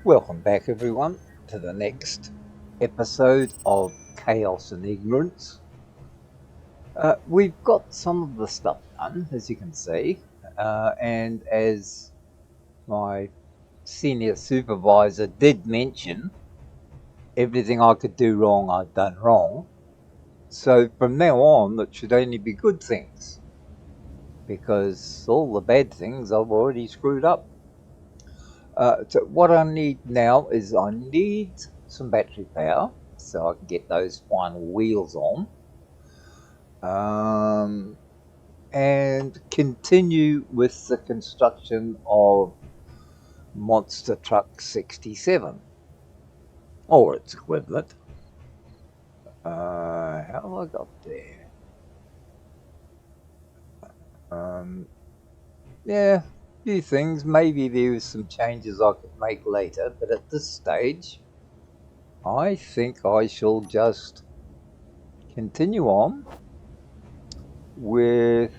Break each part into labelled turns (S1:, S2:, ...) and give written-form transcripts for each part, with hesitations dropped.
S1: Welcome back, everyone, to the next episode of Chaos and Ignorance. We've got some of the stuff done, as you can see, and as my senior supervisor did mention, everything I could do wrong, I've done wrong. So from now on, it should only be good things, because all the bad things I've already screwed up. So what I need now is I need some battery power so I can get those final wheels on, and continue with the construction of Monster Truck 67 or its equivalent. How have I got there? Yeah, a few things. Maybe there's some changes I could make later, but at this stage, I think I shall just continue on with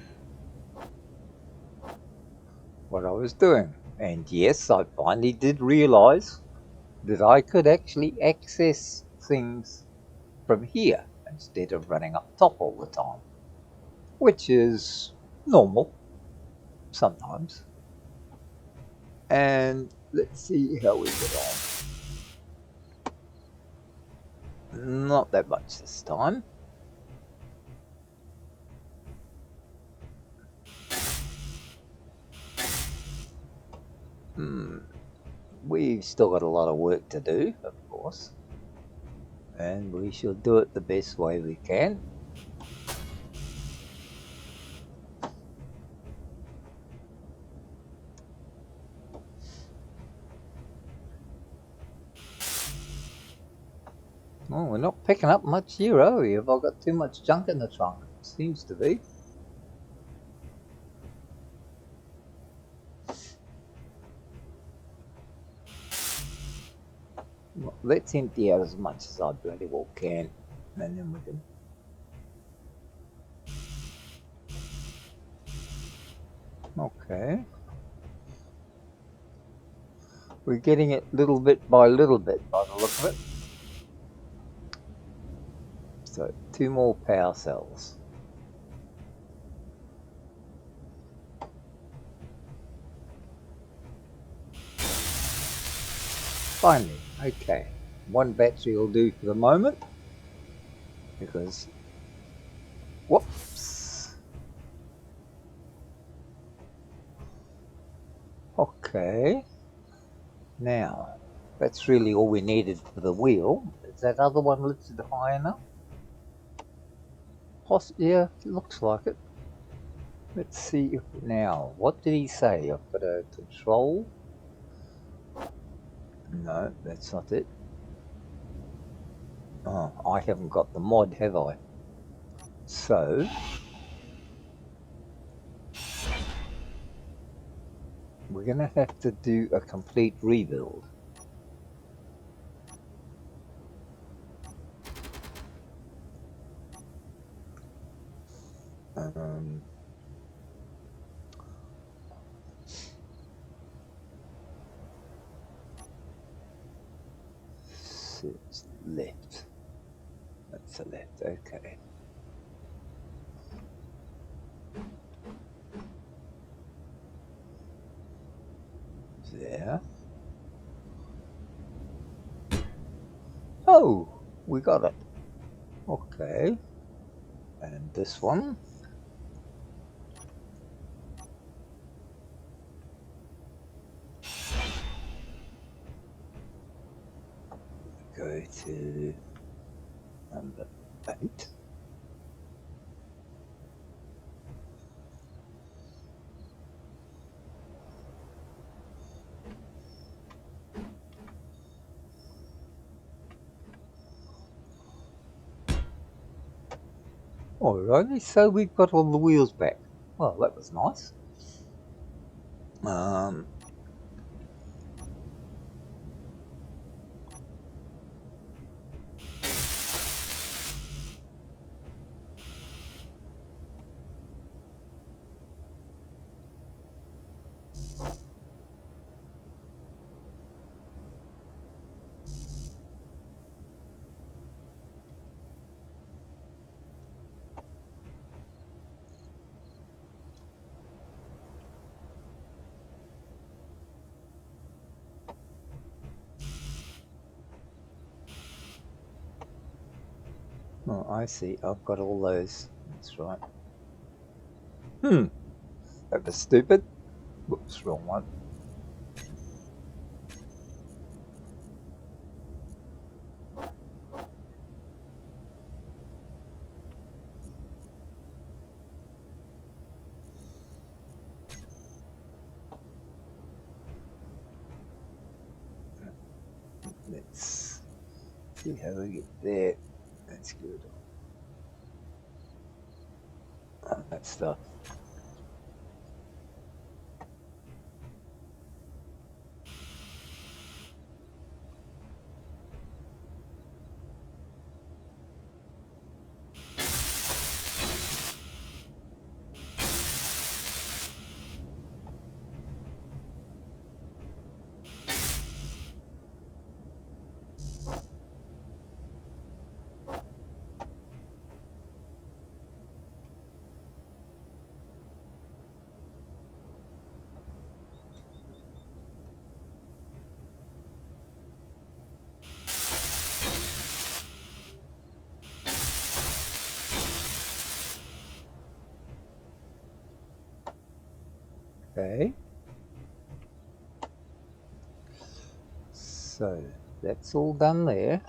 S1: what I was doing. And yes, I finally did realize that I could actually access things from here instead of running up top all the time, which is normal sometimes. And let's see how we get on. Not that much this time. We've still got a lot of work to do, of course, and we shall do it the best way we can. Well, we're not picking up much here, are we? Have I got too much junk in the trunk? Seems to be. Well, let's empty out as much as I bloody well can, and then we can. Okay. We're getting it little bit by the look of it. So, 2 more power cells. Finally, okay. 1 battery will do for the moment, because, whoops. Okay. Now, that's really all we needed for the wheel. Is that other one lifted high enough? Yeah, it looks like it. Let's see if now, what did he say? I've got a control. No, that's not it. Oh, I haven't got the mod, have I? So, we're going to have to do a complete rebuild. It's left. That's the left, okay. There. Oh, we got it. Okay. And this one. Go to number 8. Alrighty, so we've got all the wheels back. Well, that was nice. Oh, I see. I've got all those. That's right. That was stupid. Whoops, wrong one. Let's see how we get there. That's good. That stuff. Okay. So that's all done there.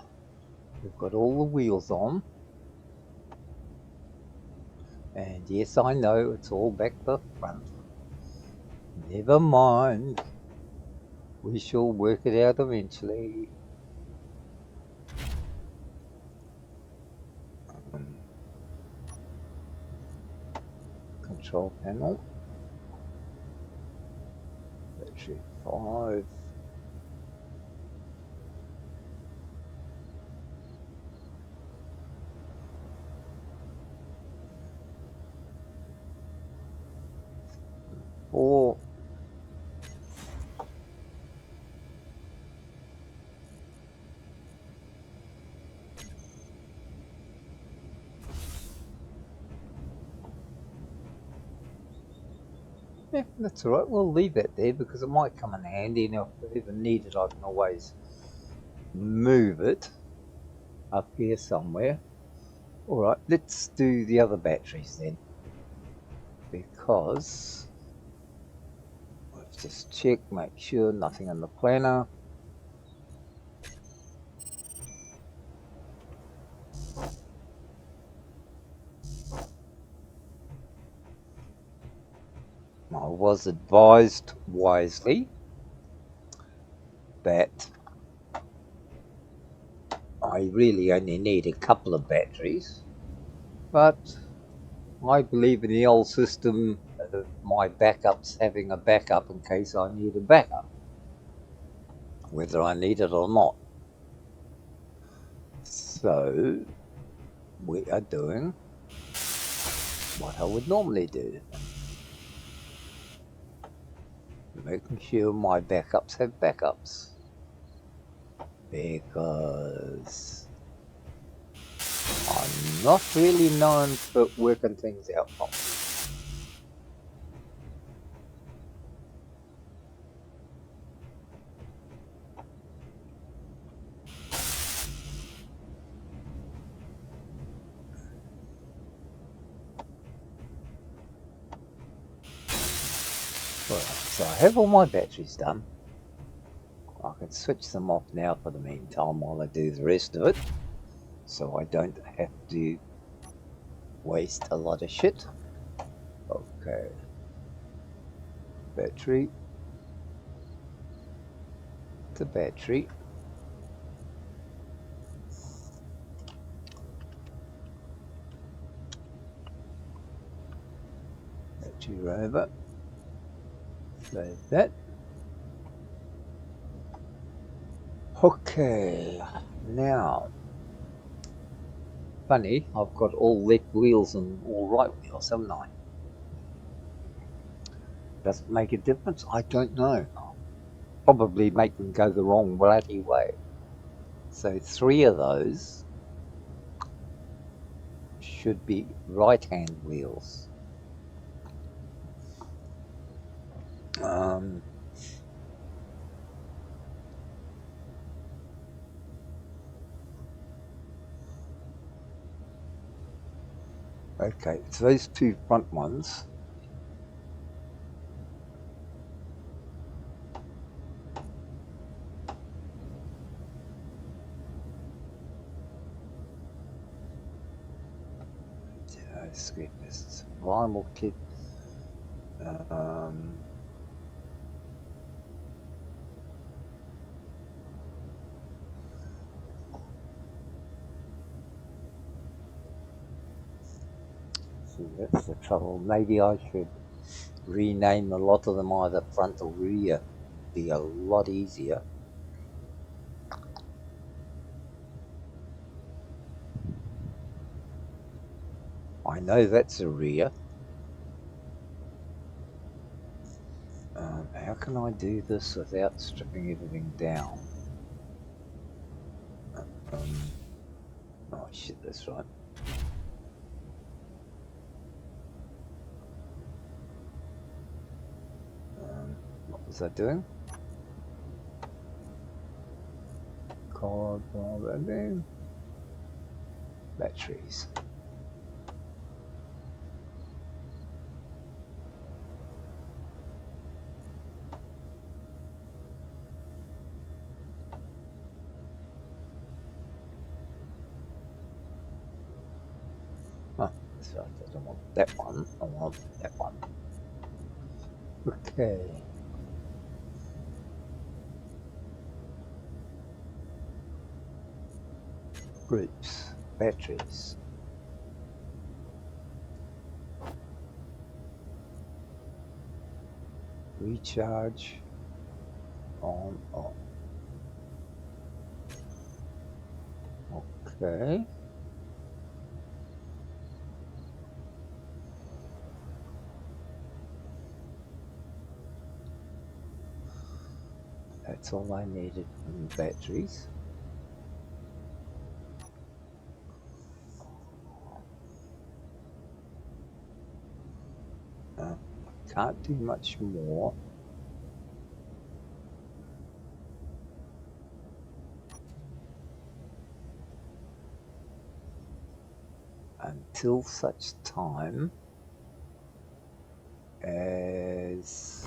S1: We've got all the wheels on. And yes, I know it's all back the front. Never mind. We shall work it out eventually. Control panel. Battery 5. Four. Yeah, that's alright. We'll leave that there because it might come in handy, and if I ever need it, I can always move it up here somewhere. Alright, let's do the other batteries then. Because let's just check, make sure nothing in the planner. I was advised wisely that I really only need a couple of batteries, but I believe in the old system of my backups having a backup in case I need a backup, whether I need it or not. So we are doing what I would normally do, making sure my backups have backups, because I'm not really known for working things out properly. Right, so I have all my batteries done. I can switch them off now for the meantime while I do the rest of it, so I don't have to waste a lot of shit. Okay, battery to battery. Battery rover. Save that. Okay, now, funny, I've got all left wheels and all right wheels, haven't I? Does it make a difference? I don't know. Probably make them go the wrong bloody way. So 3 of those should be right-hand wheels. Okay, it's those two front ones. Escape this vinyl kit. See, that's the trouble. Maybe I should rename a lot of them either front or rear. Be a lot easier. I know that's a rear. How can I do this without stripping everything down? Oh shit, that's right. What was I doing? Card, batteries. Oh, that's right. I don't want that one. I want that one. Okay. Groups, batteries. Recharge. On, off. Okay. That's all I needed from the batteries. Can't do much more. Until such time as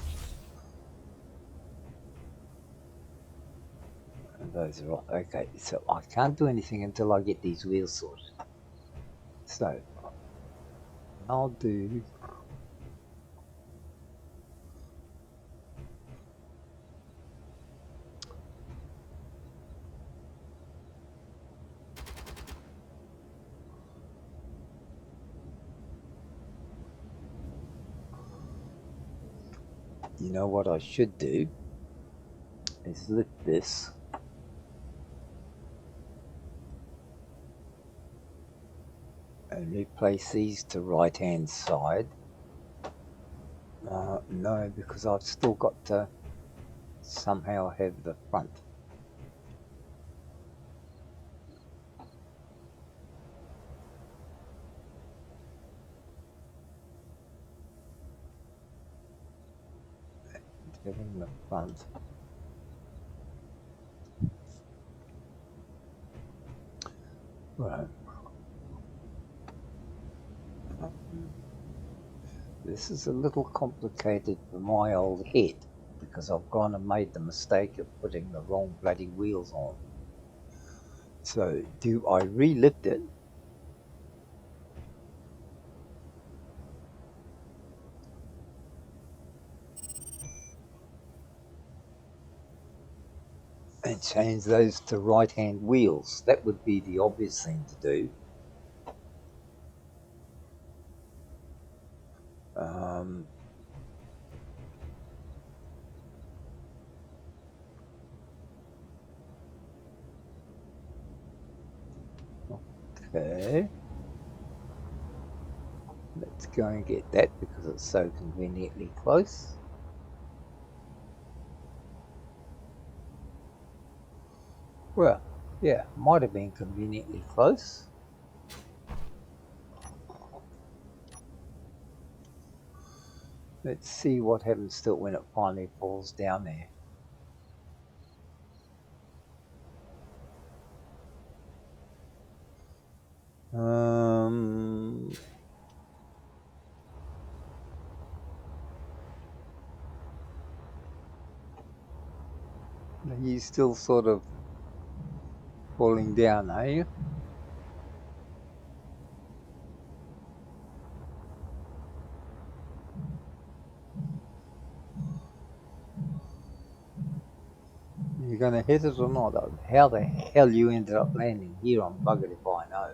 S1: those are all, okay. So I can't do anything until I get these wheels sorted. So I'll do you know what I should do is lift this and replace these to right hand side. No, because I've still got to somehow have the front. Having the front. Right. This is a little complicated for my old head because I've gone and made the mistake of putting the wrong bloody wheels on. So do I relift it? And change those to right hand wheels? That would be the obvious thing to do. Okay. Let's go and get that because it's so conveniently close. Well, yeah, might have been conveniently close. Let's see what happens to it when it finally falls down there. She's still sort of falling down, are you? You're going to hit it or not? How the hell you ended up landing here, I'm buggered if I know.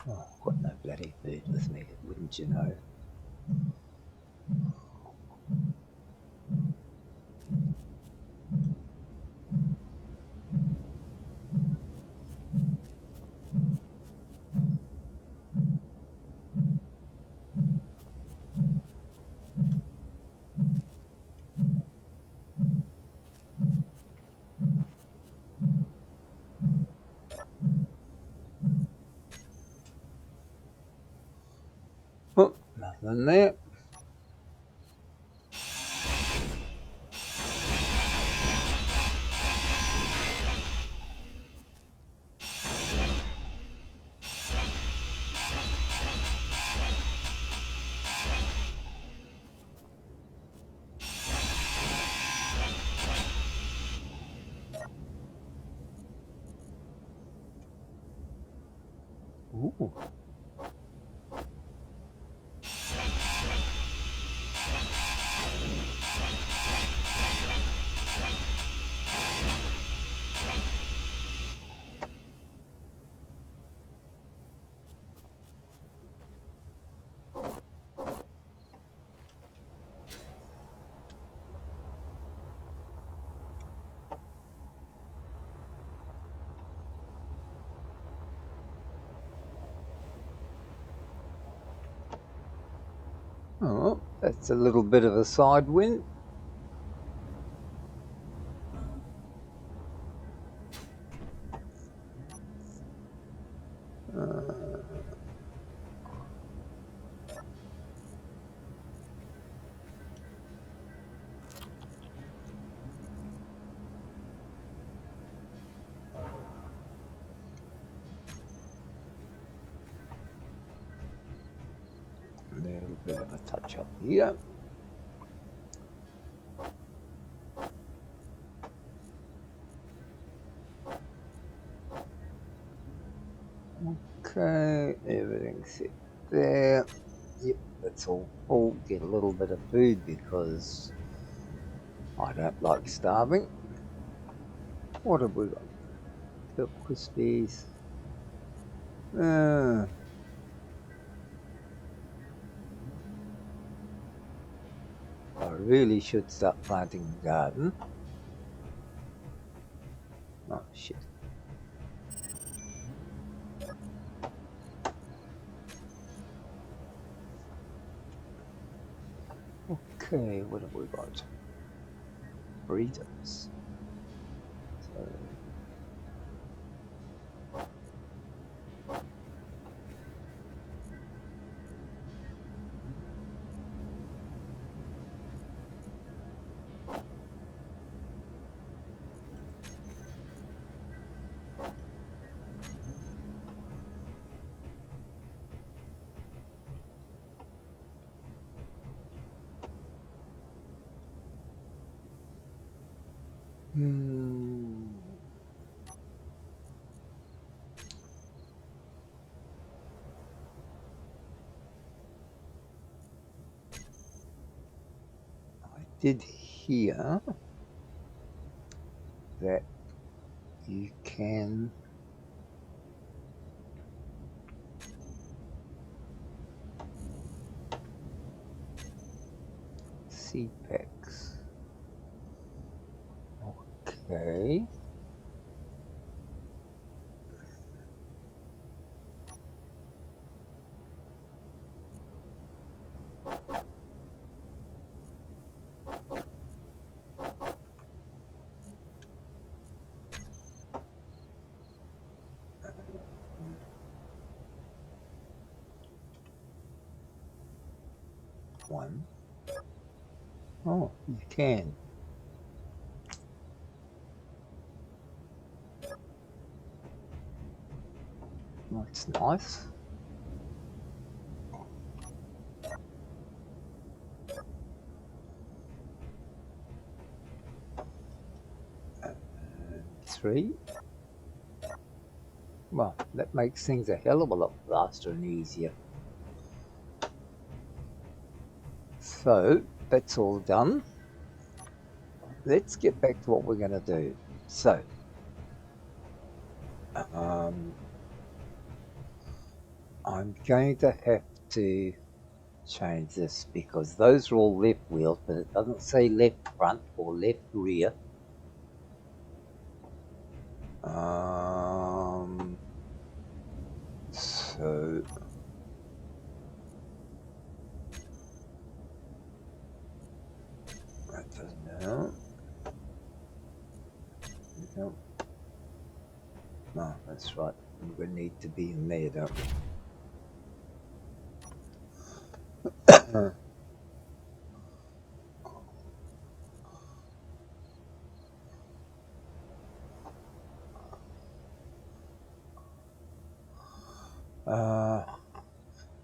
S1: Oh, I've got no bloody food with me, wouldn't you know? Oh, nothing there. Ooh. Oh, that's a little bit of a side wind. A little bit of a touch up here. Okay, everything's set there. Yep, that's all. Oh, get a little bit of food because I don't like starving. What have we got? Got crispies. I really should start planting the garden. Oh shit. Okay, what have we got? Burritos. So, I did hear that you can seed packs. Okay. One. Oh, you can. That's nice. Three. Well, that makes things a hell of a lot faster and easier. So, that's all done. Let's get back to what we're going to do. So, I'm going to have to change this because those are all left wheels, but it doesn't say left front or left rear. So that doesn't help. No, that's right. We're going to need to be in there, don't we?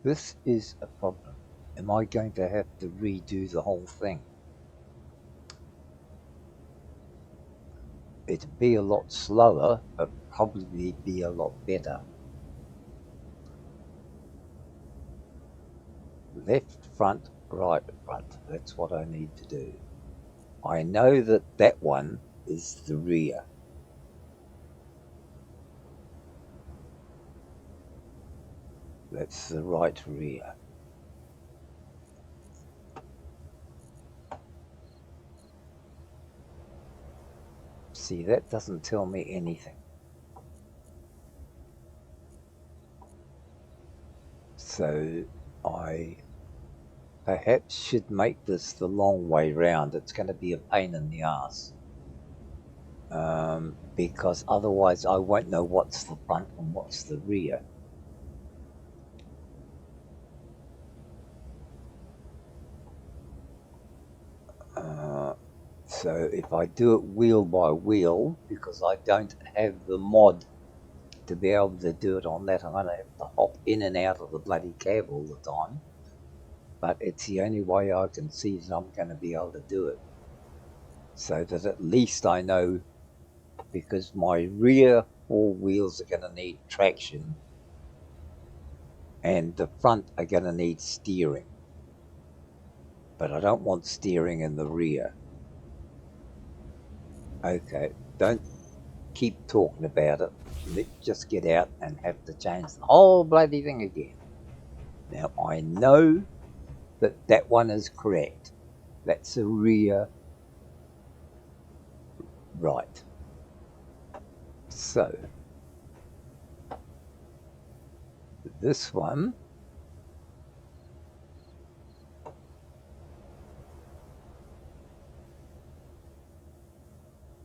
S1: This is a problem. Am I going to have to redo the whole thing? It'd be a lot slower, but probably be a lot better. Left front, right front. That's what I need to do. I know that that one is the rear. That's the right rear. See, that doesn't tell me anything. So I perhaps should make this the long way round. It's going to be a pain in the ass. Because otherwise I won't know what's the front and what's the rear. So if I do it wheel by wheel, because I don't have the mod to be able to do it on that, I'm going to have to hop in and out of the bloody cab all the time. But it's the only way I can see that I'm going to be able to do it. So that at least I know, because my rear four wheels are going to need traction and the front are going to need steering. But I don't want steering in the rear. Okay, don't keep talking about it. Let's just get out and have to change the whole bloody thing again. Now, I know that that one is correct. That's the rear right. So, this one,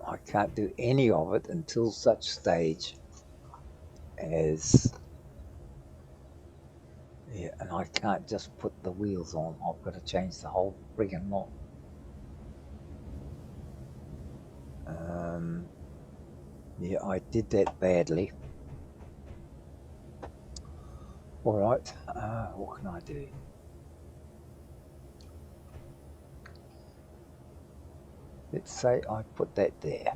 S1: I can't do any of it until such stage as, yeah, and I can't just put the wheels on. I've got to change the whole friggin' lot. Yeah, I did that badly. Alright, what can I do? Let's say I put that there.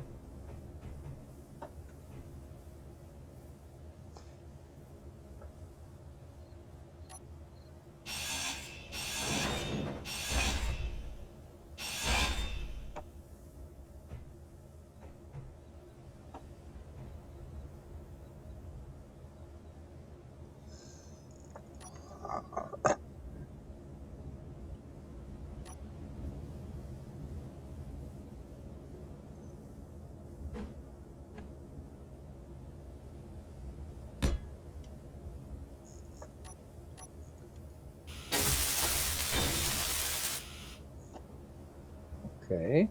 S1: Okay.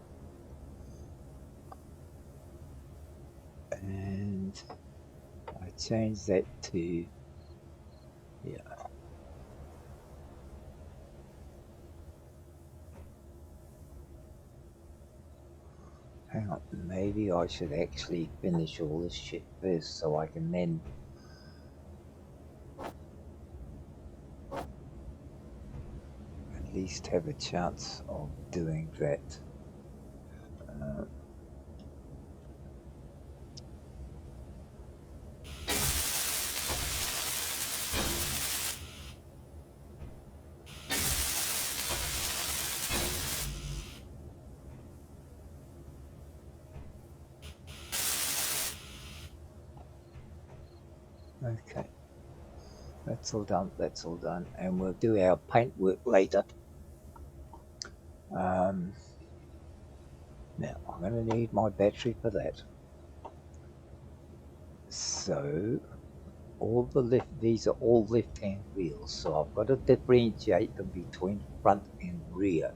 S1: And I change that to, yeah. Hang on, maybe I should actually finish all this shit first so I can then least have a chance of doing that. Okay, that's all done, and we'll do our paint work later. Now, I'm going to need my battery for that. So, these are all left-hand wheels, so I've got to differentiate them between front and rear.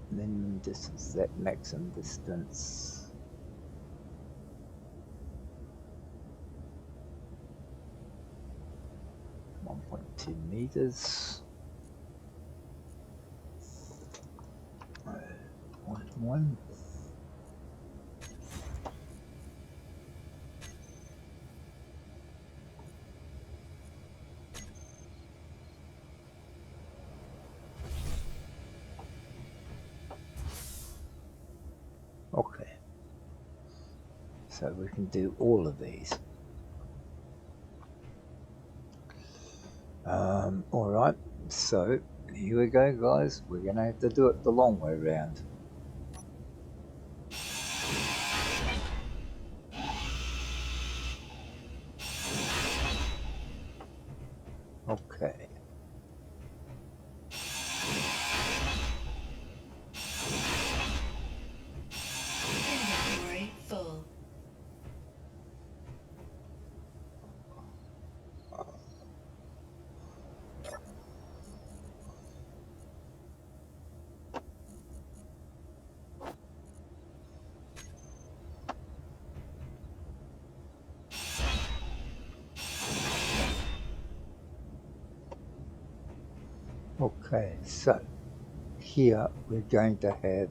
S1: Minimum distance, that maximum distance. .2 meters. 1. Okay, so we can do all of these. All right, so here we go, guys. We're gonna have to do it the long way round. Okay.
S2: Inventory full.
S1: Okay, so here we're going to have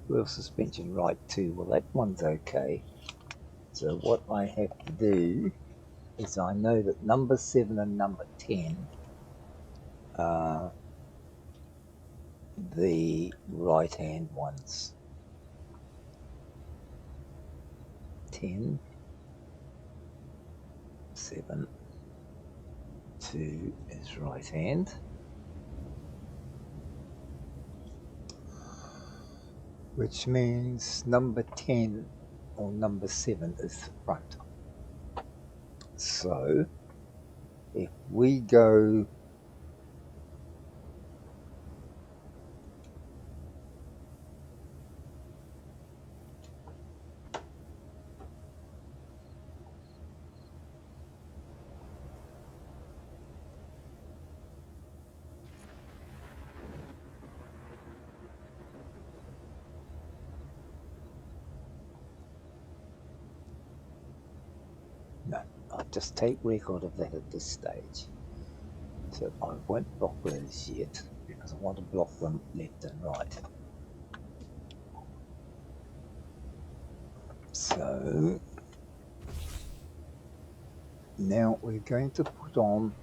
S1: wheel suspension right too. Well, that one's okay. So what I have to do is I know that number 7 and number 10 are the right hand ones. 10, 7, 2 is right hand. Which means number 10 or number 7 is the front. So if we go no, I'll just take record of that at this stage. So I won't block those yet because I want to block them left and right. So now we're going to put on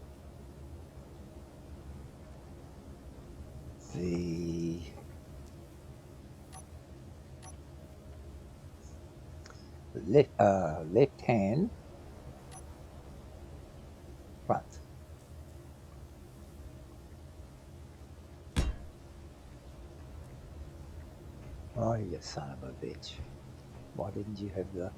S1: the left hand front. Oh, you son of a bitch. Why didn't you have the...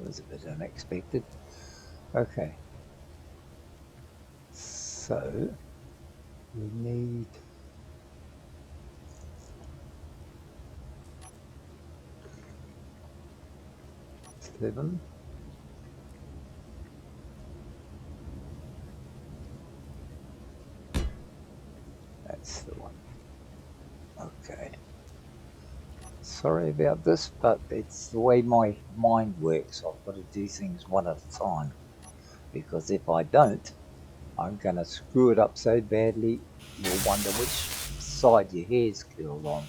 S1: was a bit unexpected. Okay. So we need seven. That's the one. Okay. Sorry about this, but it's the way my mind works. I've got to do things one at a time. Because if I don't, I'm going to screw it up so badly, you'll wonder which side your hair's curled on.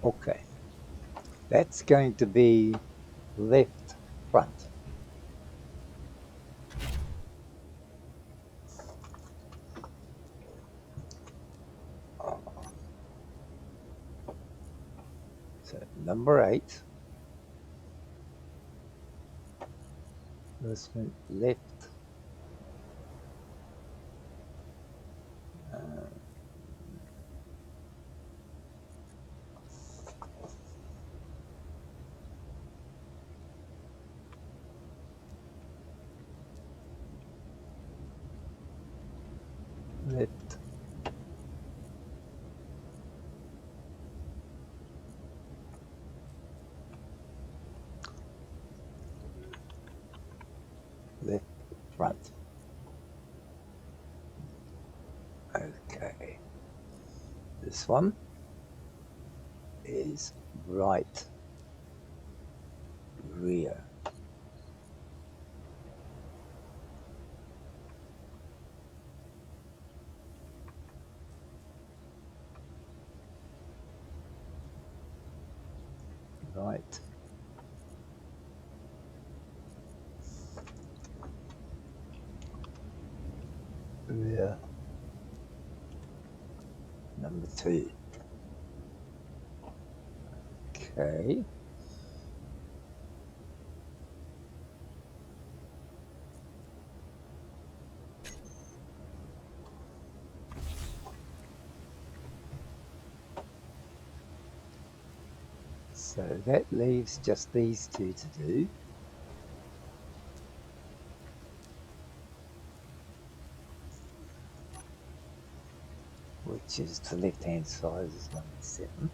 S1: Okay, that's going to be left front. So number 8, this one left, left, left, front. Okay, this one is right, rear. Right, rear, number 2. Okay, so that leaves just these 2 to do. Which is the left hand side is number 7.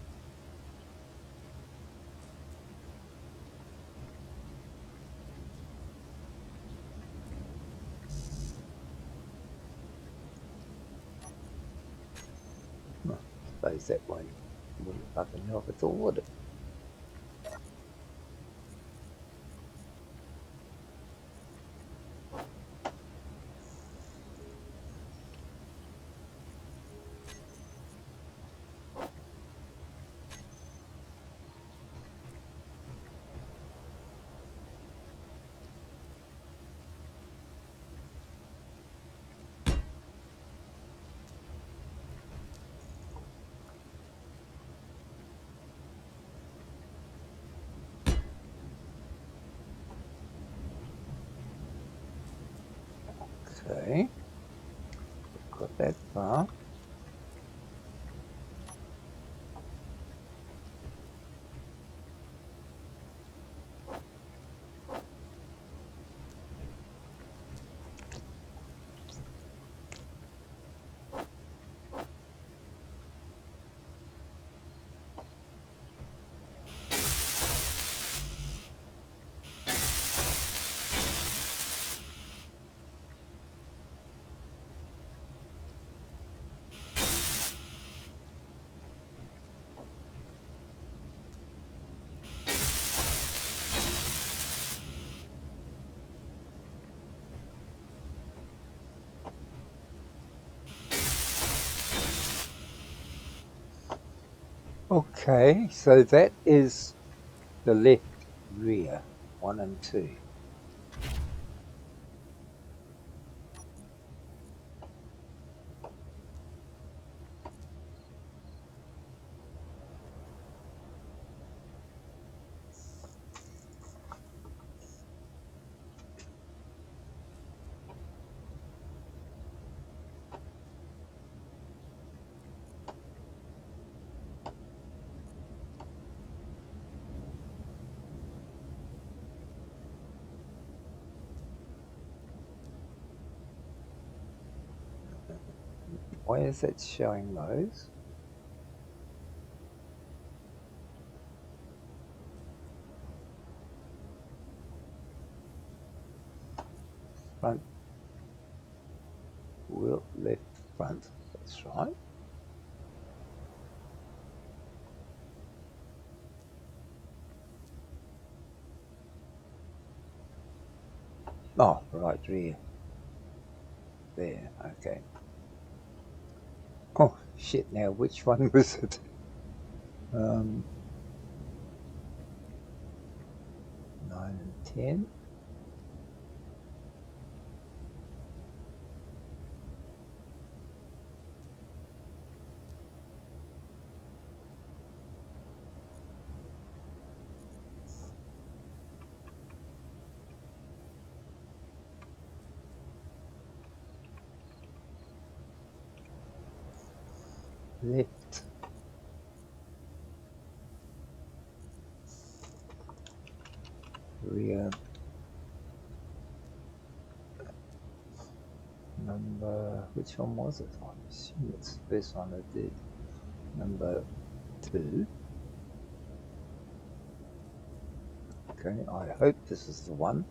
S1: Well, I suppose that wouldn't fucking help at all, would it? Okay, got that far. Okay, so that is the left rear, 1 and 2. Why is it showing those? Front wheel, left front. That's right. Oh, right rear. There, okay. Oh, shit, now which one was it? 9 and 10. Left. Rear. Number, which one was it? I assume it's the first one I did. Number 2. Okay, I hope this is the one.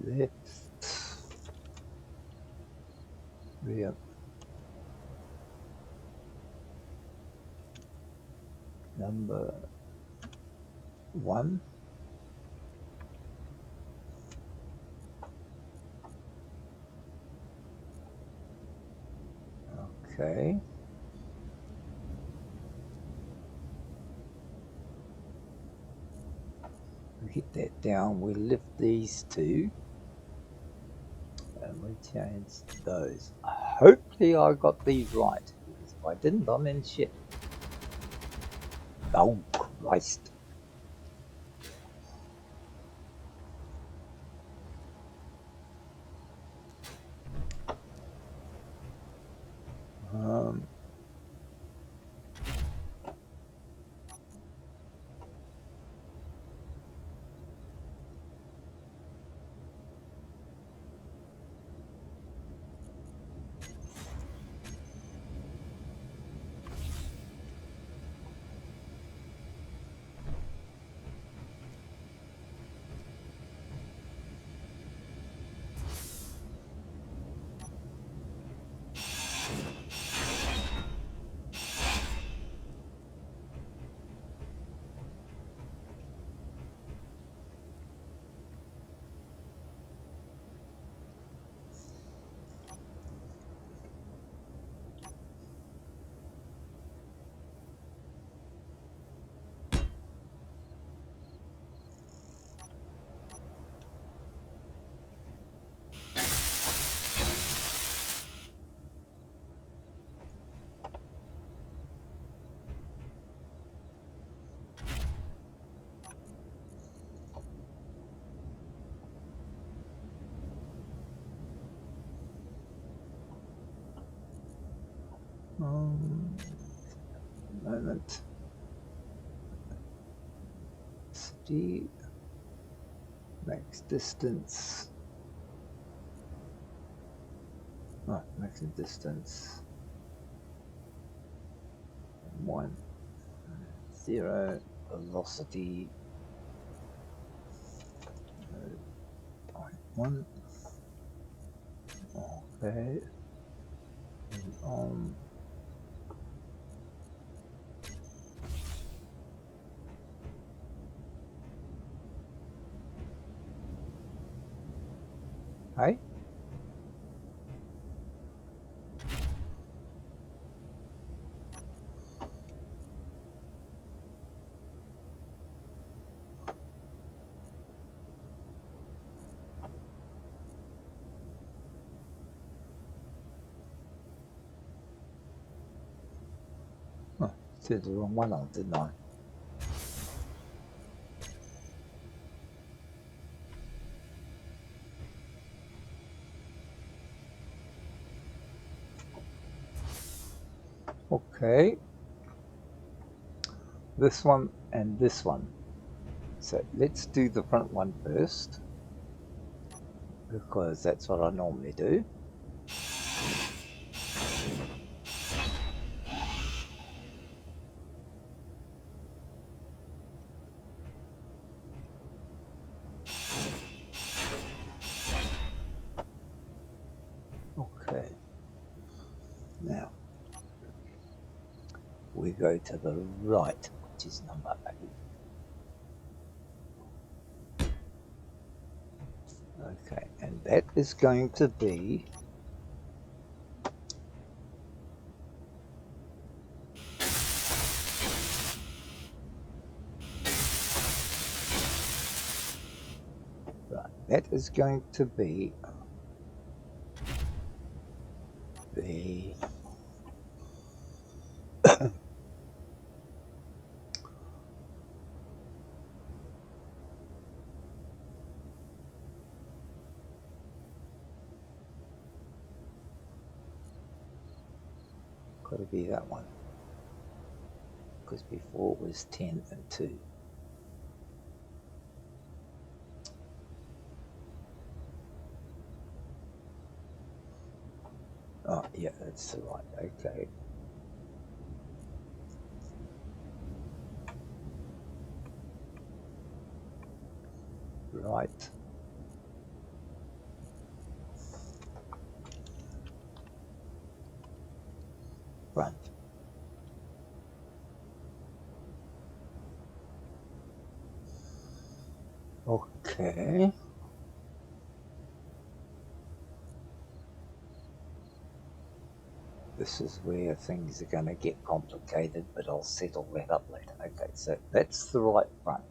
S1: Left. Rear. Number 1. Okay. We get that down. We lift these two. And we change those. Hopefully I got these right. Because if I didn't, I'm in shit. Oh, Christ. Moment. City. Max distance. Oh, max distance. 1. 0. Velocity. 0.1. Okay. And hey? Oh, did the wrong one on, didn't I? Okay. This one and this one. So let's do the front one first, because that's what I normally do. Okay. Now we go to the right, which is number 8. Okay, and that is going to be right. That is going to be the got to be that one, because before it was 10 and 2. Oh yeah, that's right. Okay. Right. Front. Okay. This is where things are going to get complicated, but I'll settle that up later. Okay, so that's the right front.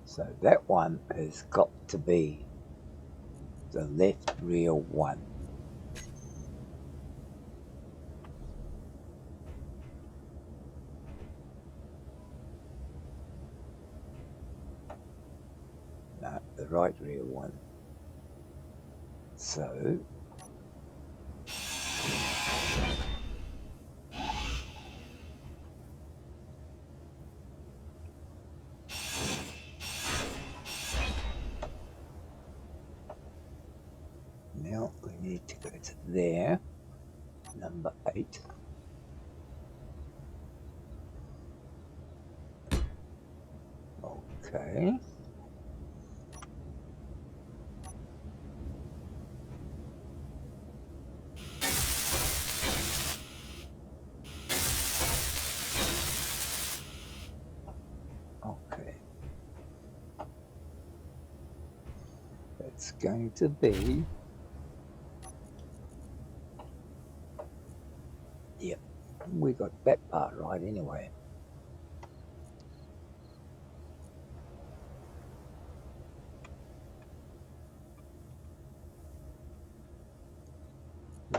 S1: So that one has got to be the left rear one. No, the right rear one. So now we need to go to there, number 8. Okay. Okay. That's going to be, yep, we got that part right anyway.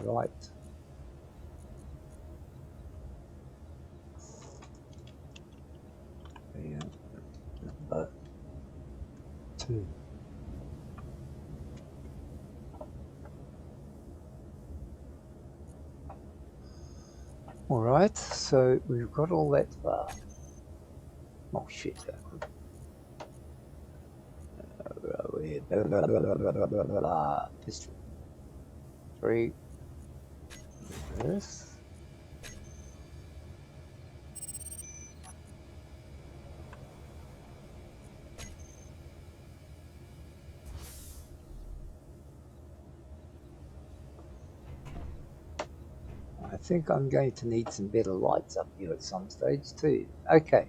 S1: Right. Yeah, number 2. All right, so we've got all that far. Oh shit. History. 3. This. I think I'm going to need some better lights up here at some stage too. Okay,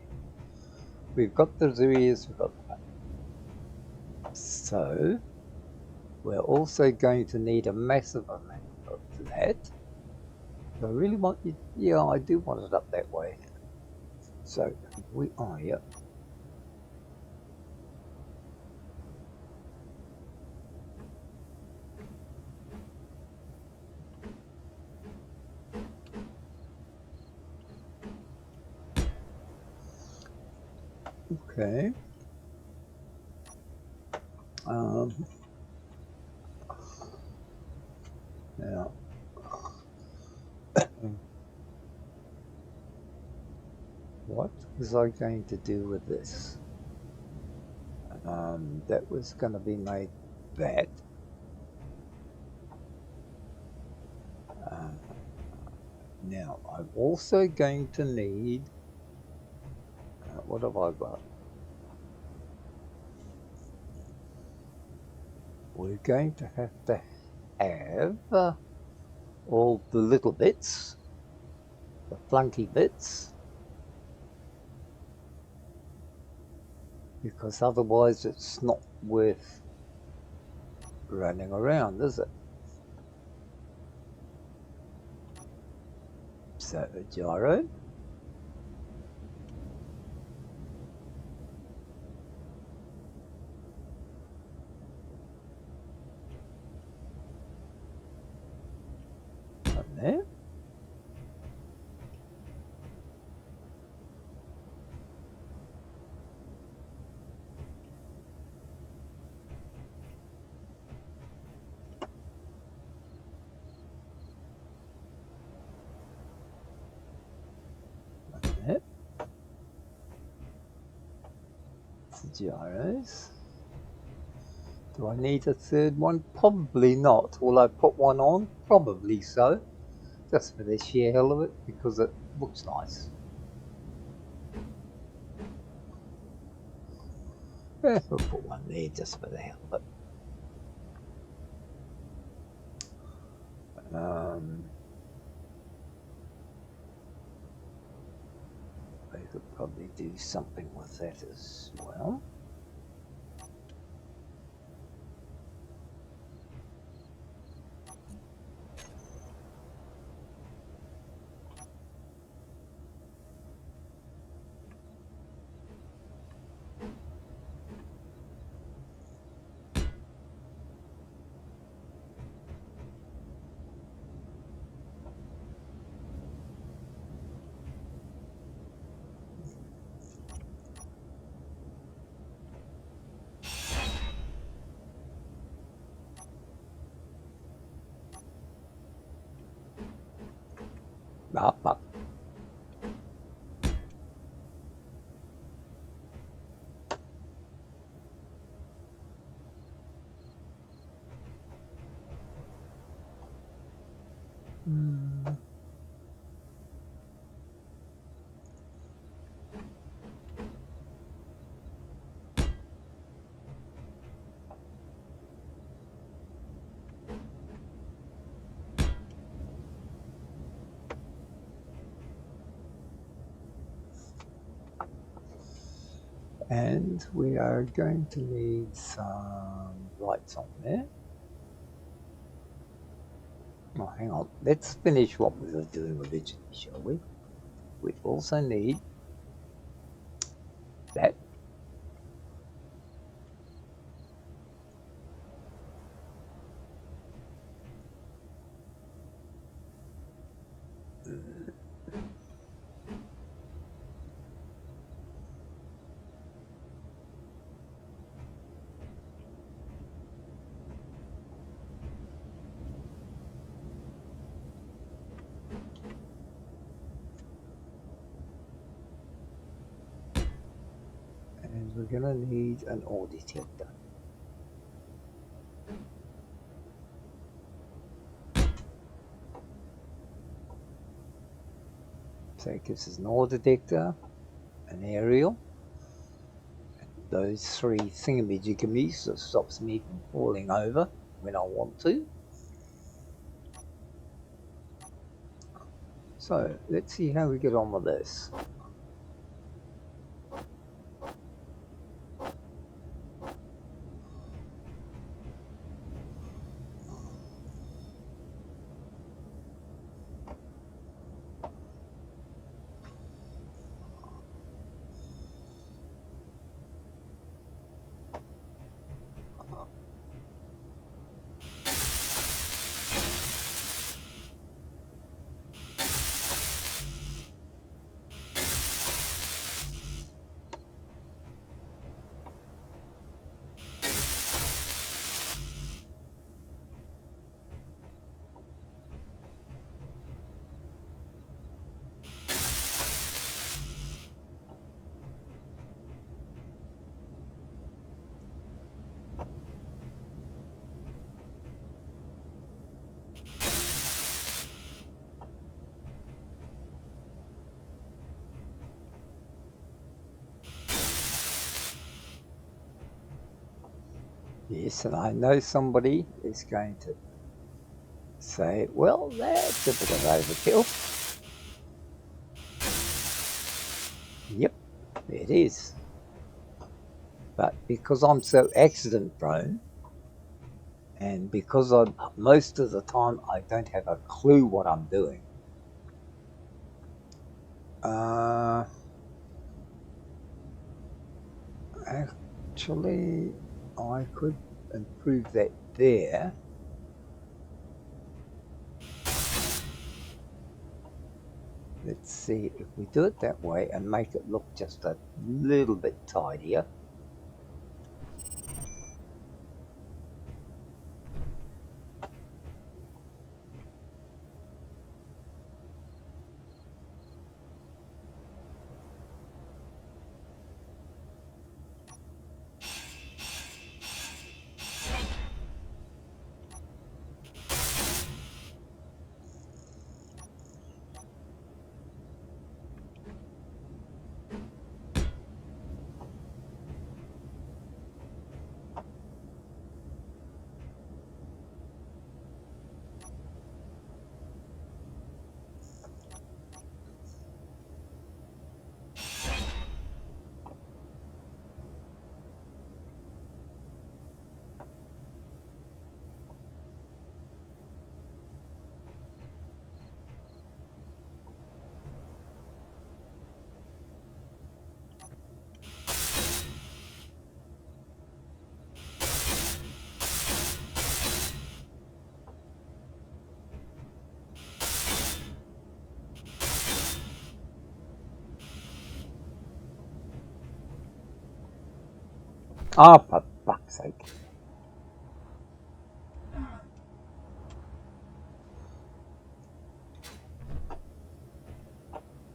S1: we've got the rears, we've got that. So we're also going to need a massive amount of that. I really want you, yeah, I do want it up that way. So we are, yeah. Okay. Now, what was I going to do with this? That was going to be made that. Now, I'm also going to need, what have I got? We're going to have all the little bits, the flunky bits, because otherwise it's not worth running around, is it? So a gyro. One there. One there. The gyros. Do I need a third one? Probably not. Will I put one on? Probably so. Just for the sheer hell of it, because it looks nice. We'll put one there just for the hell of it. I could probably do something with that as well. Up. And we are going to need some lights on there. Oh, hang on. Let's finish what we were doing originally, shall we? We also need that. And we're going to need an ore detector. So it gives us an ore detector, an aerial, and those three thingamajiggamies that stops me from falling over when I want to. So let's see how we get on with this. Yes, and I know somebody is going to say, well, that's a bit of overkill. Yep, it is. But because I'm so accident prone, and because most of the time I don't have a clue what I'm doing, actually I could improve that there. Let's see if we do it that way and make it look just a little bit tidier. Ah, for fuck's sake.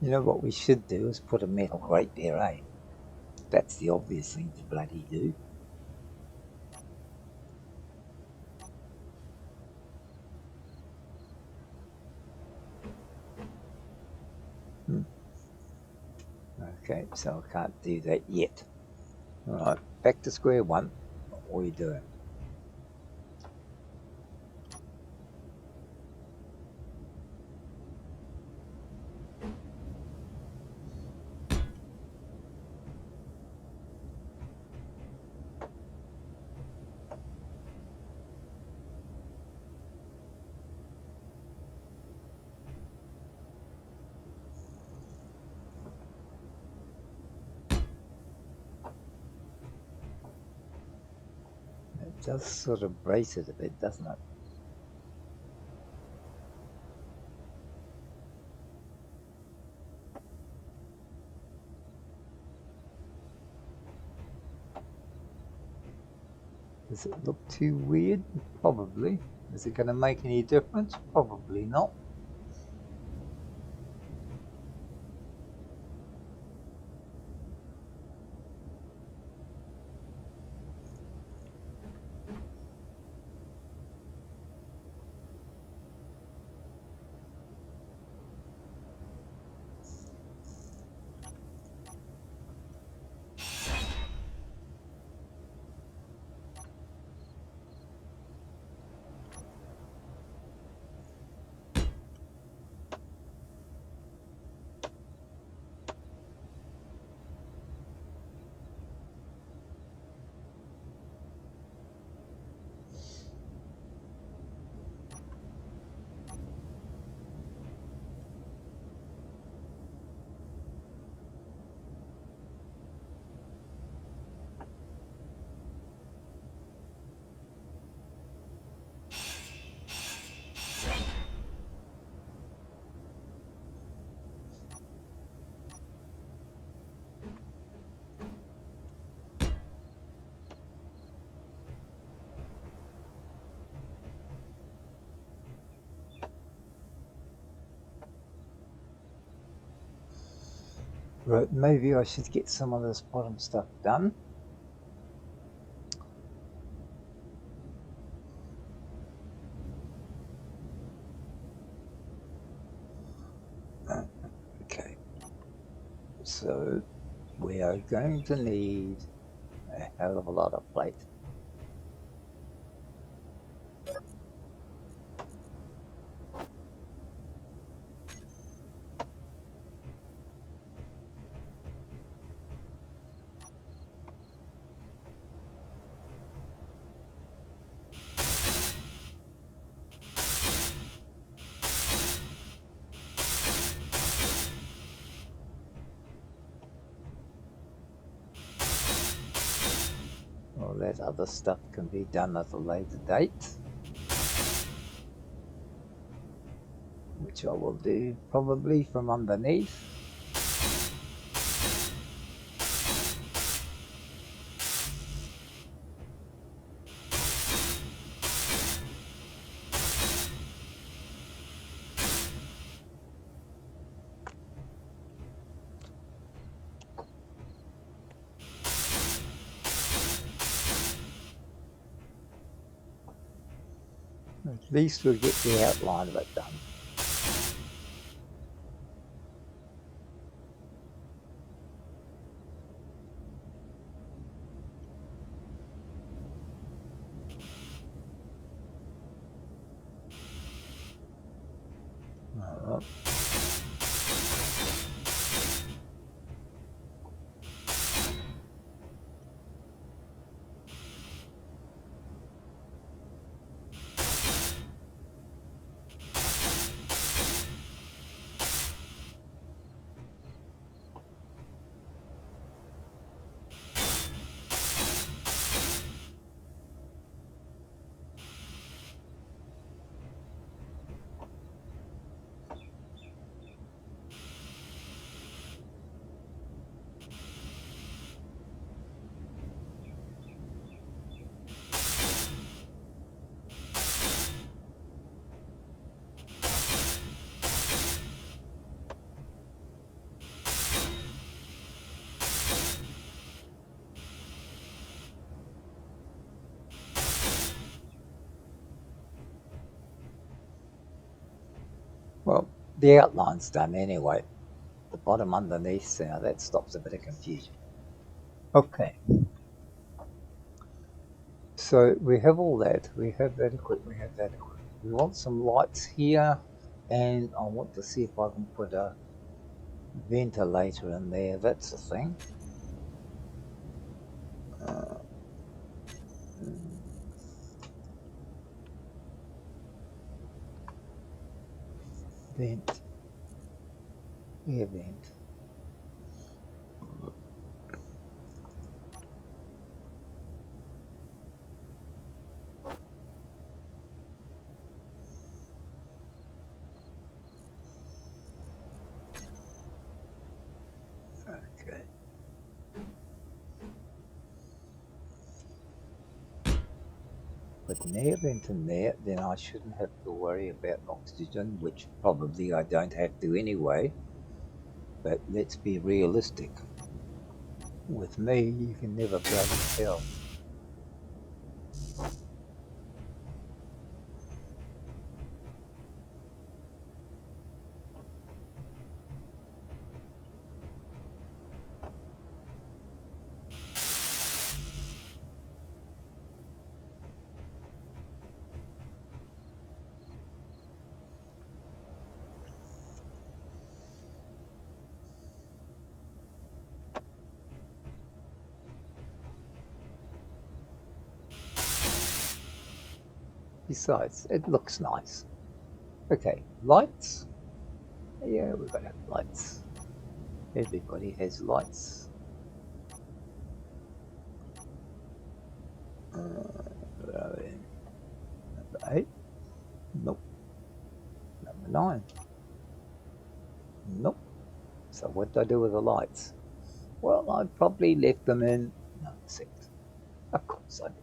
S1: You know what we should do is put a metal grate there, eh? That's the obvious thing to bloody do. Okay, so I can't do that yet. Alright, back to square one. What are you doing? It does sort of brace it a bit, doesn't it? Does it look too weird? Probably. Is it going to make any difference? Probably not. Right, maybe I should get some of this bottom stuff done. Okay, so we are going to need a hell of a lot of plate. that other stuff can be done at a later date, which I will do probably from underneath. At least we'll get the outline of it done. Alright. Well, the outline's done anyway. The bottom underneath now, that stops a bit of confusion. Okay. So we have all that. We have that equipped. We have that equipped. We want some lights here, and I want to see if I can put a ventilator in there. That's the thing. Vent. Air vent. Okay. Put an air vent in there, then I shouldn't have to worry about oxygen, which probably I don't have to anyway. But let's be realistic. With me, you can never bloody tell. Besides, it looks nice. Okay, lights. Yeah, we've got to have lights. Everybody has lights. Where are we? Number 8. Nope. Number 9. Nope. So what did I do with the lights? Well, I probably left them in number 6. Of course I did.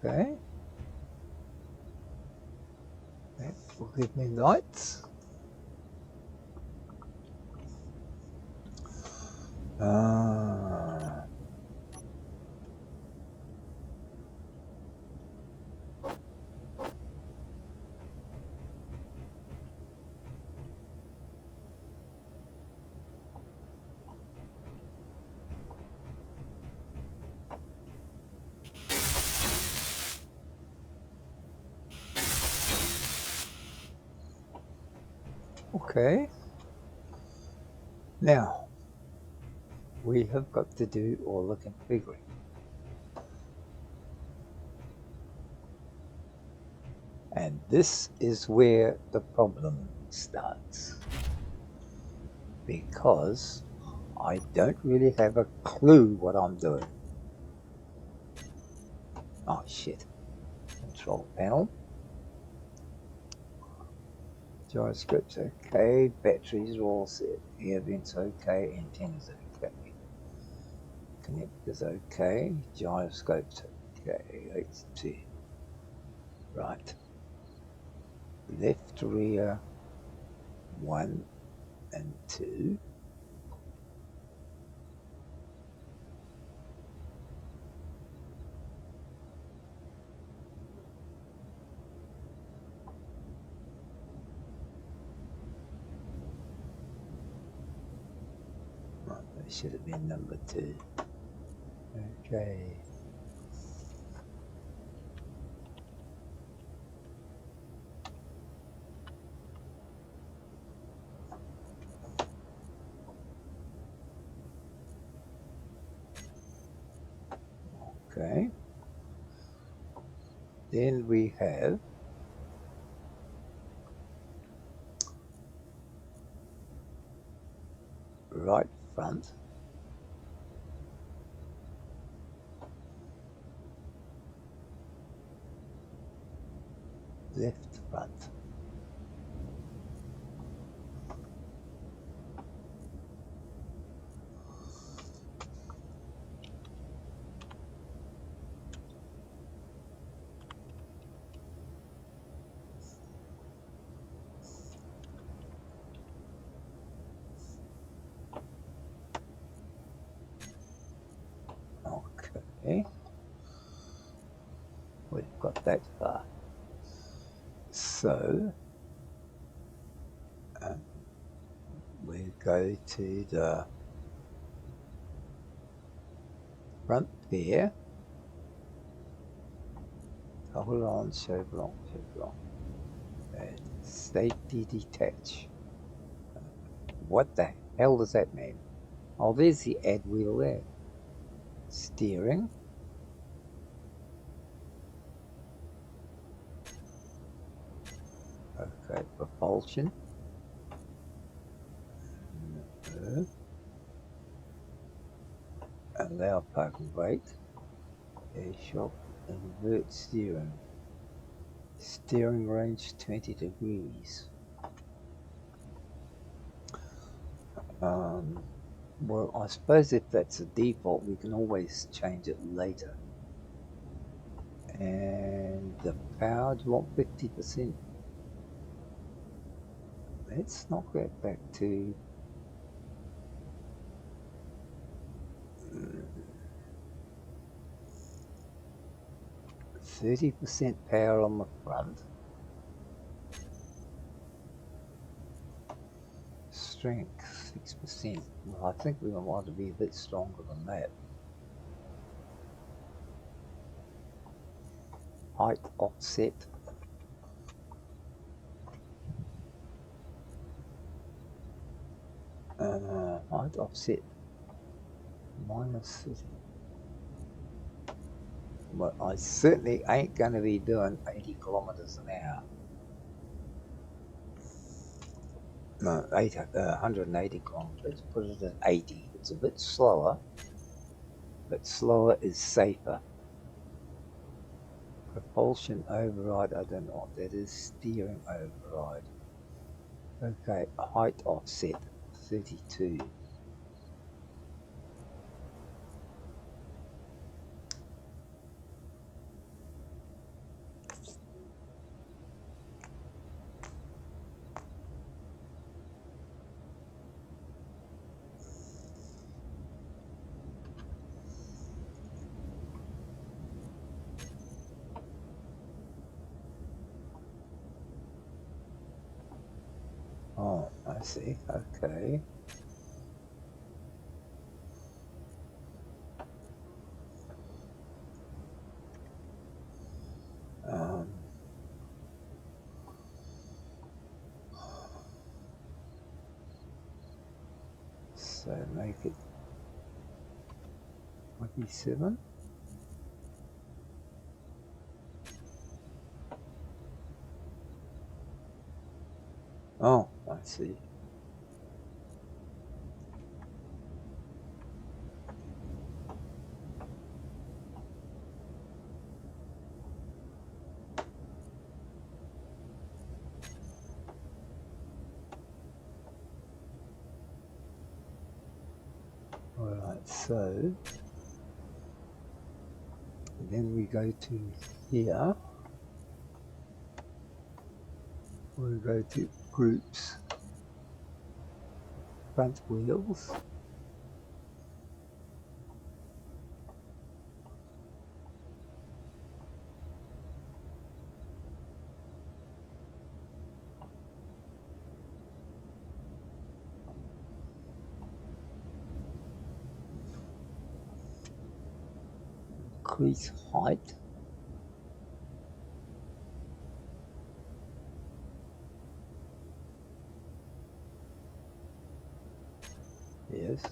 S1: Okay. That will give me lights. Okay. Now, we have got to do all the configuring. And this is where the problem starts, because I don't really have a clue what I'm doing. Oh shit. Control panel. Gyroscope's okay, batteries are all set, air vents okay, antennas okay, connectors okay, gyroscope's okay. Let's see. Right. Left rear 1 and 2. Right, that should have been number 2. Okay. Okay. Then we have right front, left front. Okay. We've got that far. So we go to the front there. Hold on, chevron. And safety detach. What the hell does that mean? Oh, there's the add wheel there. Steering. Okay, propulsion. Allow park and brake. Air shock. Invert steering. Steering range 20 degrees. Well, I suppose if that's a default, we can always change it later. And the power, do you want 50%? Let's knock that back to 30% power on the front. Strength 6%. Well, I think we want to be a bit stronger than that. Height offset. Height offset minus 30. Well, I certainly ain't going to be doing 80 kilometers an hour. No, 180 kilometers. Put it at 80. It's a bit slower, but slower is safer. Propulsion override, I don't know what that is. Steering override. Okay, height offset 32. Oh, I see. Okay. So make it 27. Oh, I see. Alright, so then we go to here. We go to groups, front wheels. Increase height. Yes.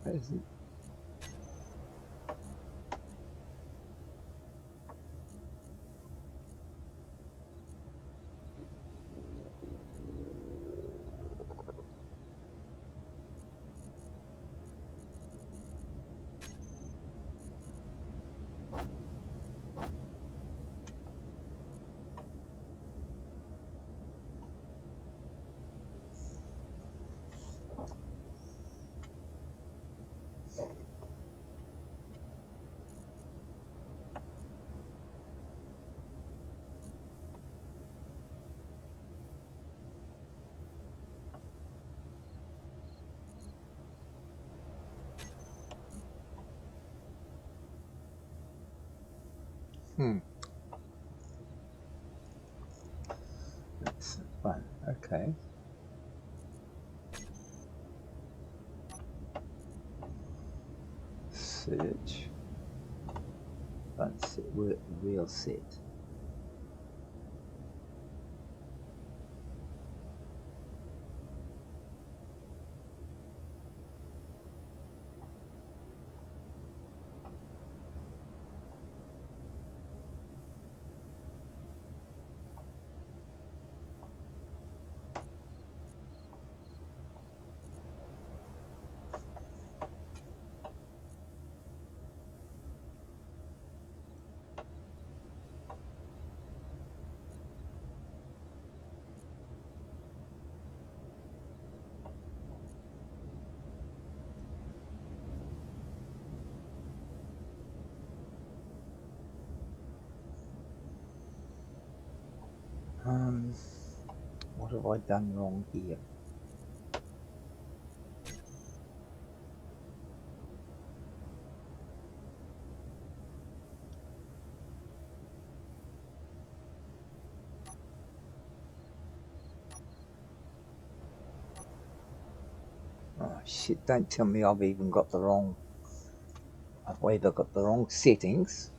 S1: Present. That's fun. Okay. Search. Front set. Wheel set. What have I done wrong here? Oh shit, don't tell me I've even got the wrong... I've either got the wrong settings.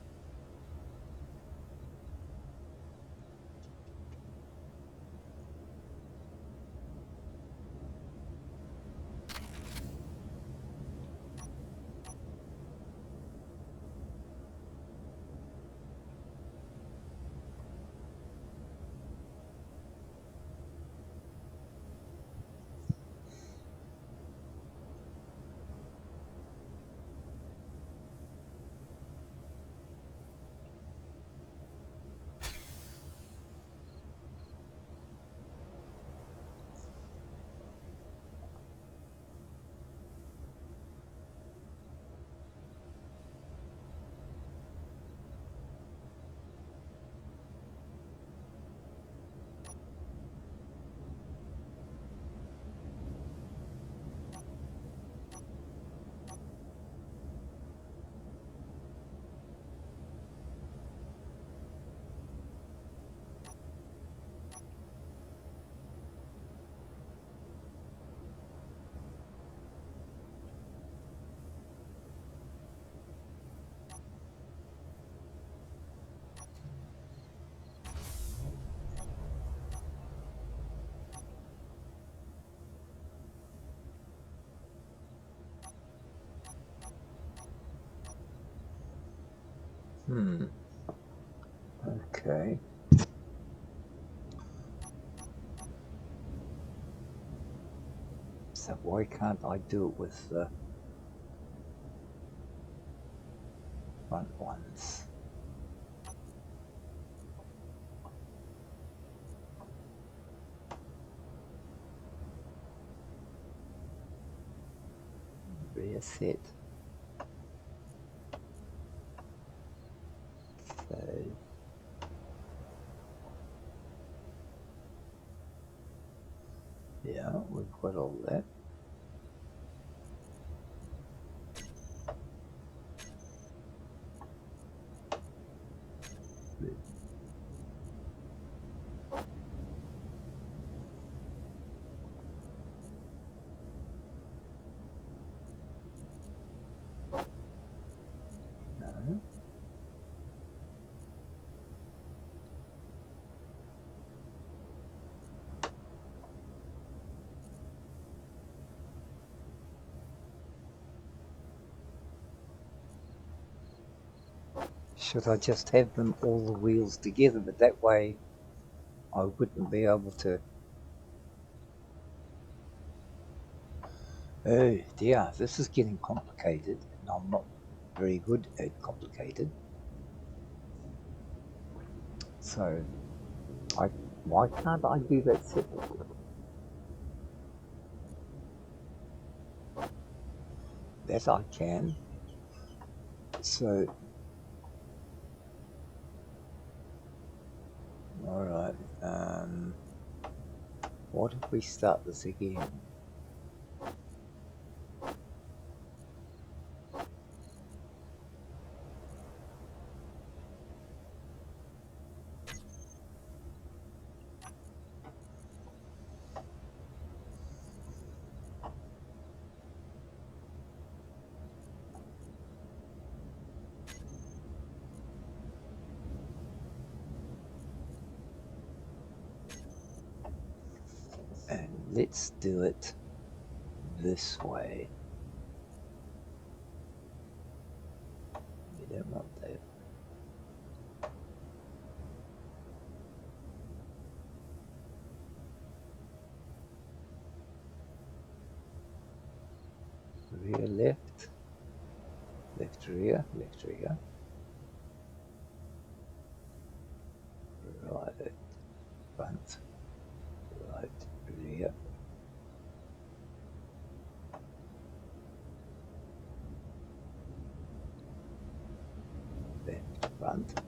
S1: Okay. So why can't I do it with the front ones? Rear set. So yeah, we've got all that. No. Should I just have them all the wheels together, but that way I wouldn't be able to. Oh dear, this is getting complicated, and I'm not very good at complicated. So, why can't I do that separately? That I can. So, all right. What if we start this again? And let's do it this way. We don't want that. Rear left, left rear, right front, right rear, left front.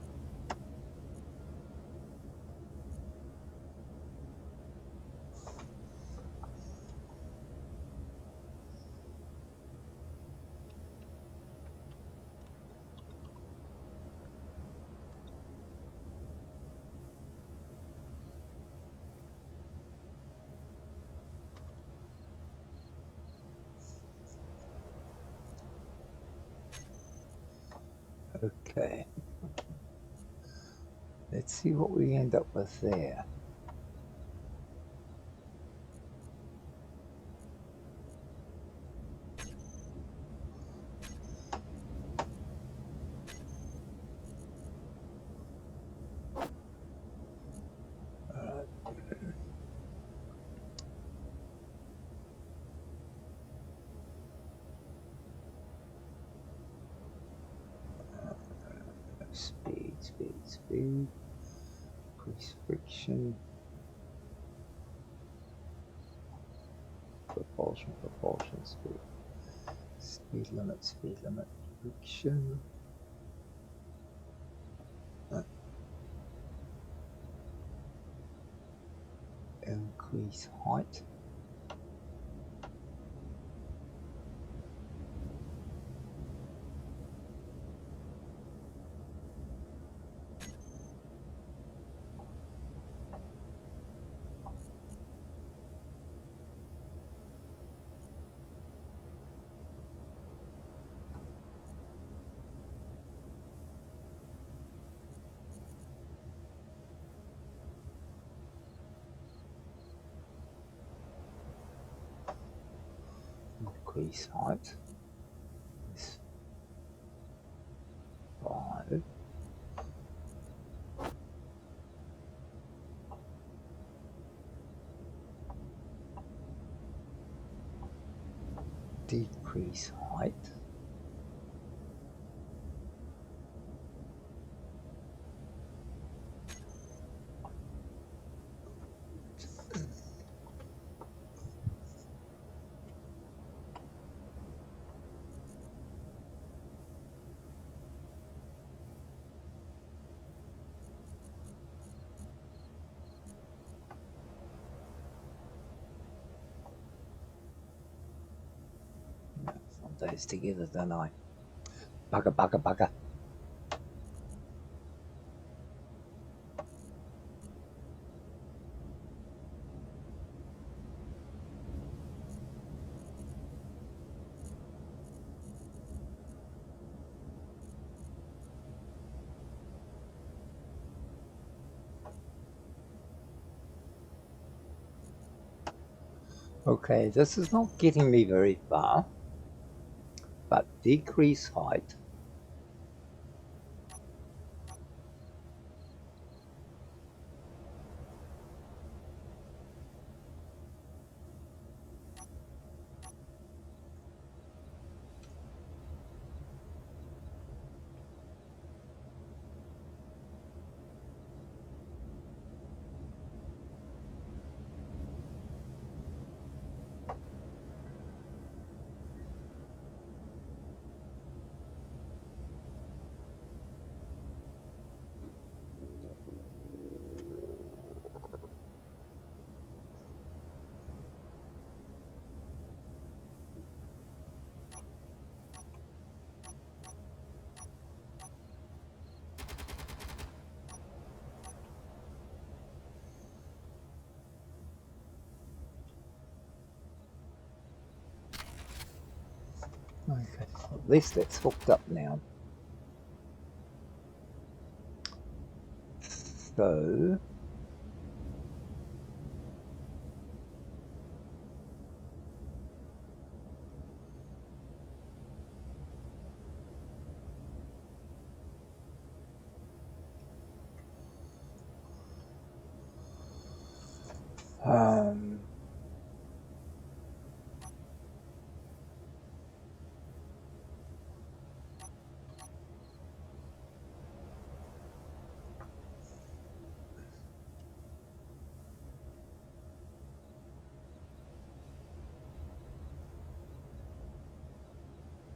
S1: Okay. Let's see what we end up with there. Speed, speed, speed. Increase friction. Propulsion, propulsion, speed. Speed limit, friction. Increase height. Increase height. Is 5. decrease height. Put those together, don't I? Bugger, bugger, bugger. Okay, this is not getting me very far, but decrease height. Okay, at least it's hooked up now. So um,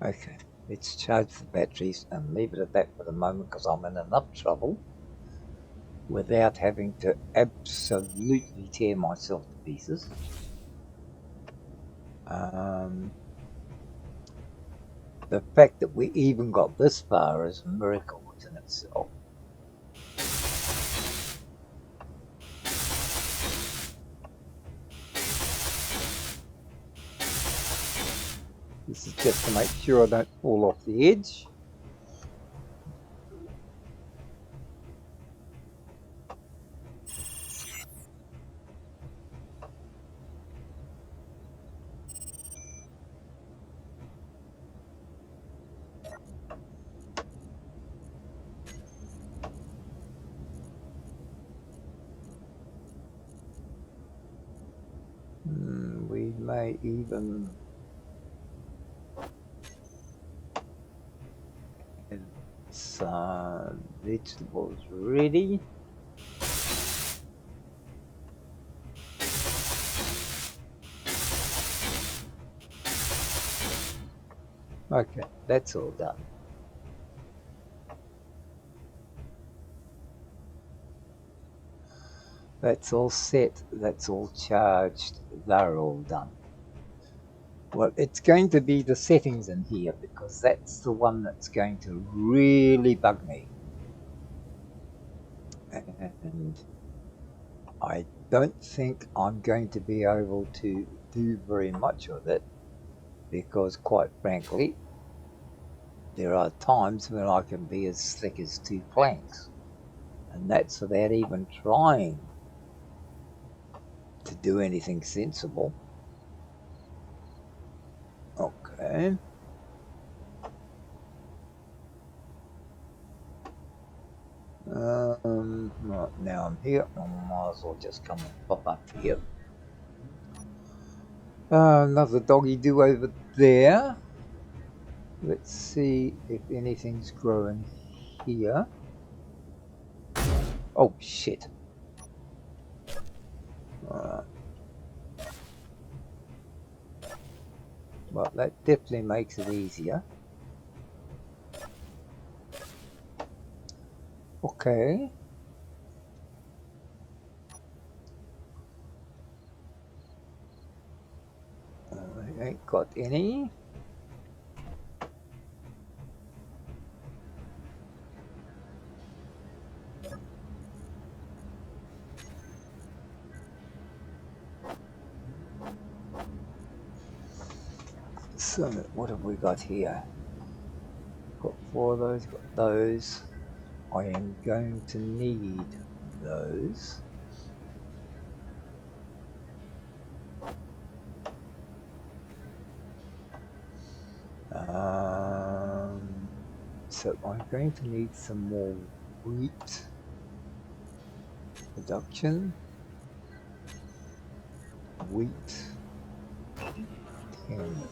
S1: okay, let's charge the batteries and leave it at that for the moment because I'm in enough trouble without having to absolutely tear myself to pieces. The fact that we even got this far is a miracle within itself. This is just to make sure I don't fall off the edge. We may even have some vegetables ready. Okay, that's all done. That's all set, that's all charged, they're all done. Well, it's going to be the settings in here because that's the one that's going to really bug me. And I don't think I'm going to be able to do very much with it because, quite frankly, there are times when I can be as thick as 2 planks, and that's without even trying to do anything sensible. Okay. Right, now I'm here, I might as well just come and pop up here. Another doggy do over there. Let's see if anything's growing here. Oh shit. Well, that definitely makes it easier. Okay. I ain't got any. So, what have we got here? Got 4 of those, got those. I am going to need those. So I'm going to need some more wheat production. Wheat 10.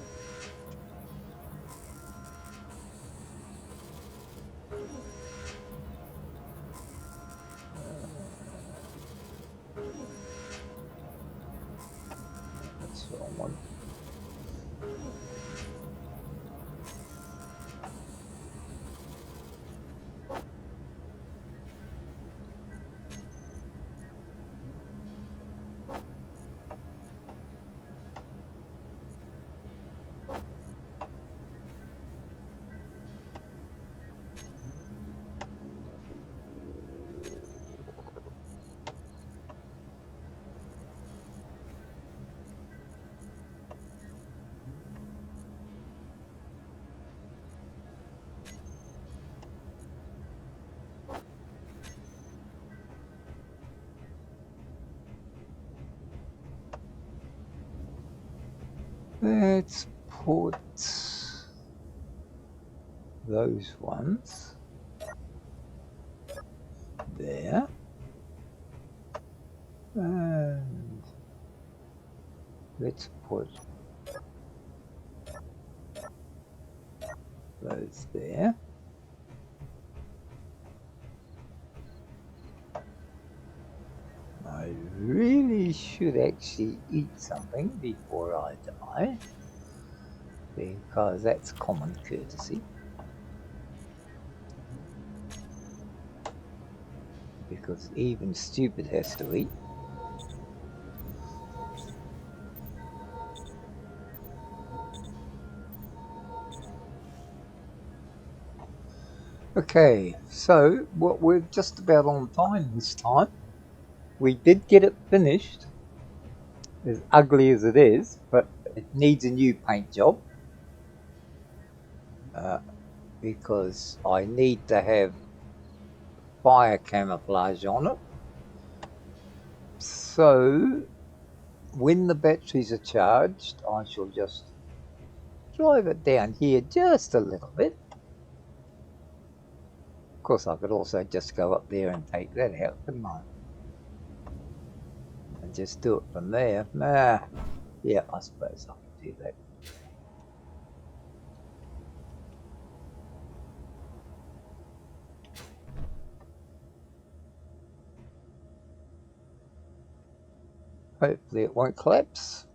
S1: That's what I want. Let's put those ones there. And let's put those there. I really should actually eat something before I die, because that's common courtesy. Because even stupid has to eat. Okay, so we're just about on time this time. We did get it finished, as ugly as it is, but it needs a new paint job. Because I need to have fire camouflage on it. So when the batteries are charged, I shall just drive it down here just a little bit. Of course, I could also just go up there and take that out, couldn't I? And just do it from there. Yeah, I suppose I can do that. Hopefully it won't collapse.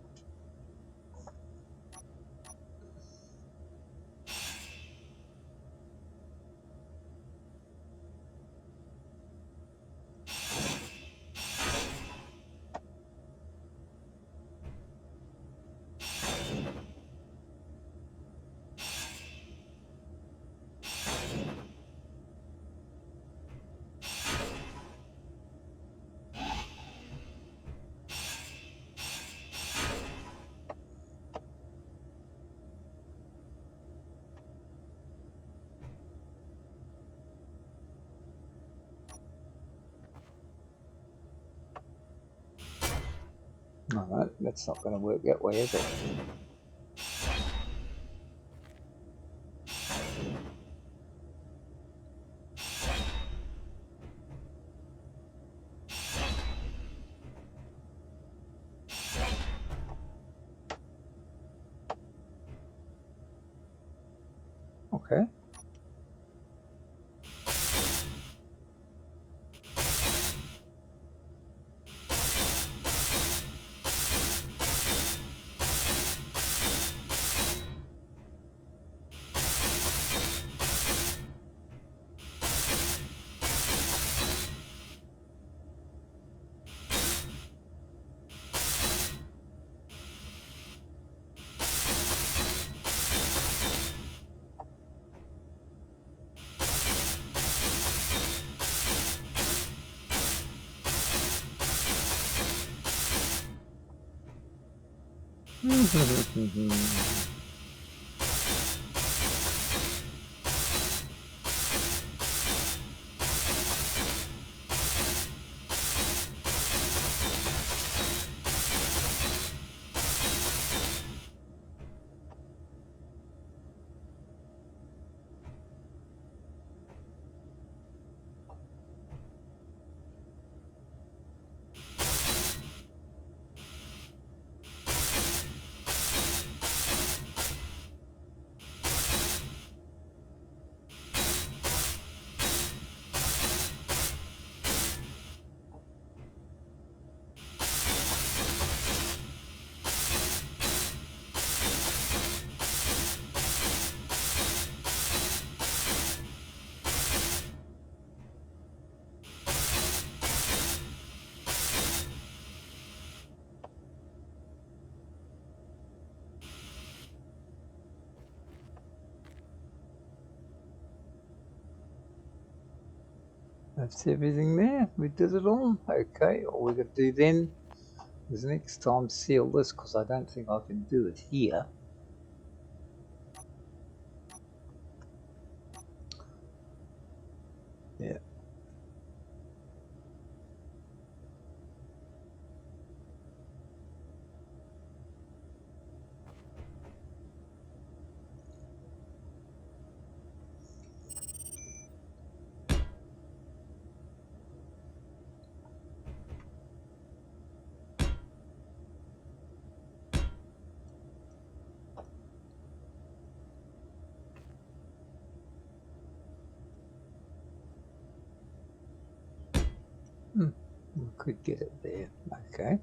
S1: No, that's not going to work that way, is it? Okay. That's everything there. We did it all. Okay, all we got to do then is next time seal this, because I don't think I can do it here. Yeah. We could get it there. Okay.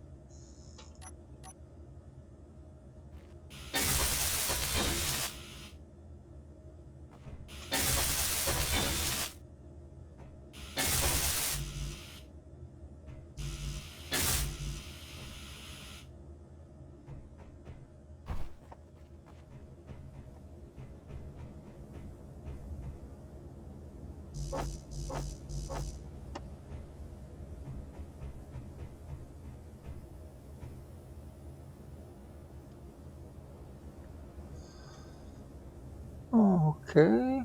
S1: Okay.